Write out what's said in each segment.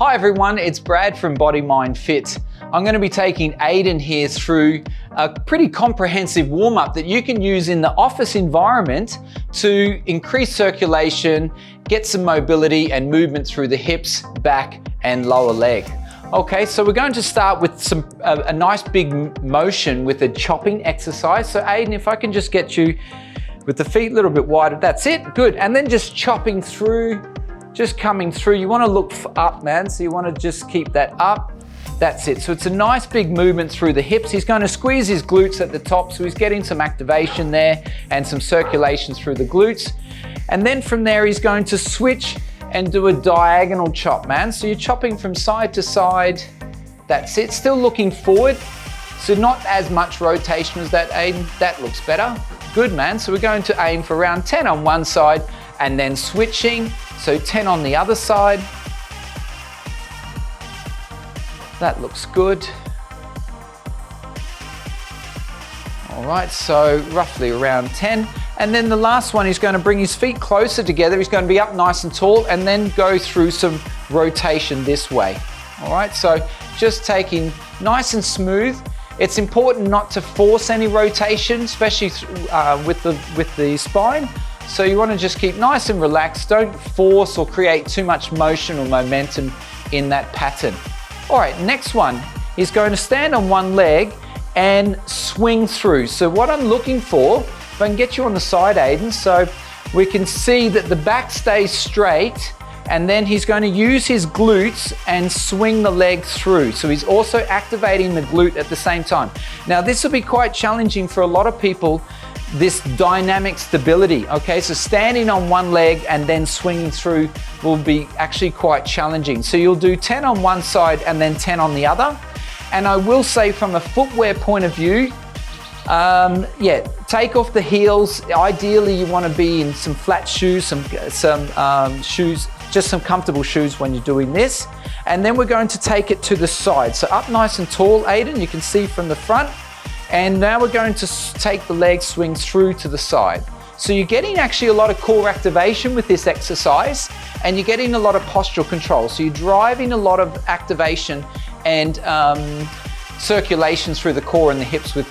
Hi everyone, it's Brad from Body Mind Fit. I'm going to be taking Aiden here through a pretty comprehensive warm-up that you can use in the office environment to increase circulation, get some mobility and movement through the hips, back and lower leg. Okay, so we're going to start with a nice big motion with a chopping exercise. So Aiden, if I can just get you with the feet a little bit wider, that's it, good. And then just chopping through, just coming through. You want to look up, man, so you want to just keep that up. That's it. So it's a nice big movement through the hips. He's going to squeeze his glutes at the top, so he's getting some activation there and some circulation through the glutes. And then from there, he's going to switch and do a diagonal chop, man. So you're chopping from side to side. That's it. Still looking forward. So not as much rotation as that, Aiden. That looks better. Good, man. So we're going to aim for around 10 on one side and then switching. So 10 on the other side. That looks good. All right, so roughly around 10. And then the last one, he's going to bring his feet closer together. He's going to be up nice and tall and then go through some rotation this way. All right, so just taking nice and smooth. It's important not to force any rotation, especially with the spine. So you want to just keep nice and relaxed. Don't force or create too much motion or momentum in that pattern. All right, next one, he's going to stand on one leg and swing through. So what I'm looking for, if I can get you on the side, Aiden, so we can see that the back stays straight, and then he's going to use his glutes and swing the leg through. So he's also activating the glute at the same time. Now this will be quite challenging for a lot of people, this dynamic stability, okay? So standing on one leg and then swinging through will be actually quite challenging. So you'll do 10 on one side and then 10 on the other. And I will say from a footwear point of view, take off the heels. Ideally you want to be in some flat shoes, some shoes, just some comfortable shoes when you're doing this. And then we're going to take it to the side. So up nice and tall, Aiden, you can see from the front. And now we're going to take the leg swing through to the side. So you're getting actually a lot of core activation with this exercise, and you're getting a lot of postural control. So you're driving a lot of activation and circulation through the core and the hips with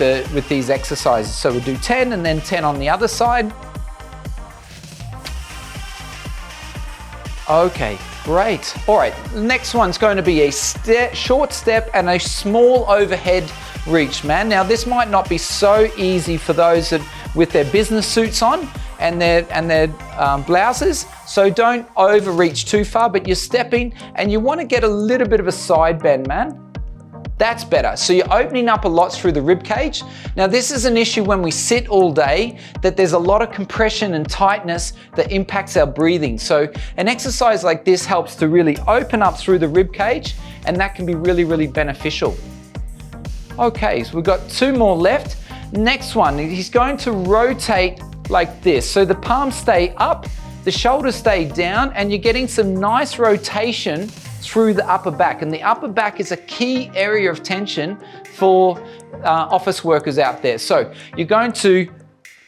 these exercises. So we'll do 10 and then 10 on the other side. Okay, great. All right, the next one's going to be a short step and a small overhead reach, man. Now this might not be so easy for those that with their business suits on and their blouses, so don't overreach too far, but you're stepping and you want to get a little bit of a side bend, man. That's better. So you're opening up a lot through the rib cage. Now this is an issue when we sit all day, that there's a lot of compression and tightness that impacts our breathing. So an exercise like this helps to really open up through the rib cage, and that can be really, really beneficial. Okay, so we've got two more left. Next one, he's going to rotate like this. So the palms stay up, the shoulders stay down, and you're getting some nice rotation through the upper back. And the upper back is a key area of tension for office workers out there. So you're going to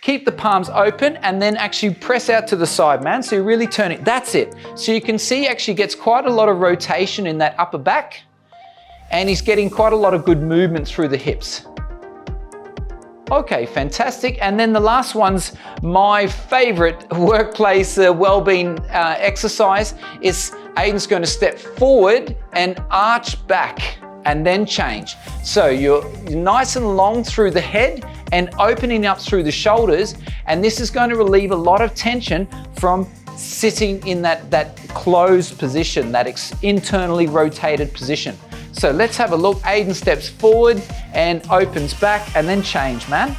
keep the palms open and then actually press out to the side, man. So you really turn it, that's it. So you can see actually gets quite a lot of rotation in that upper back, and he's getting quite a lot of good movement through the hips. Okay, fantastic. And then the last one's my favorite workplace well-being exercise is Aiden's going to step forward and arch back and then change. So you're nice and long through the head and opening up through the shoulders, and this is going to relieve a lot of tension from sitting in that closed position, that internally rotated position. So let's have a look. Aiden steps forward and opens back and then change, man.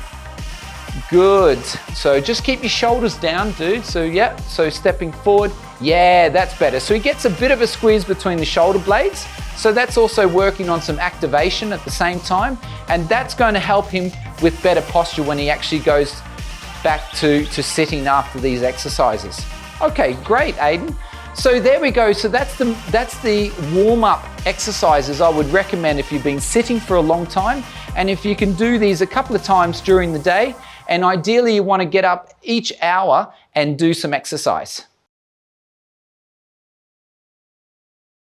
Good. So just keep your shoulders down, dude. So yeah, so stepping forward. Yeah, that's better. So he gets a bit of a squeeze between the shoulder blades. So that's also working on some activation at the same time. And that's going to help him with better posture when he actually goes back to sitting after these exercises. Okay, great, Aiden. So there we go. So that's the warm-up exercises I would recommend if you've been sitting for a long time, and if you can do these a couple of times during the day, and ideally you want to get up each hour and do some exercise.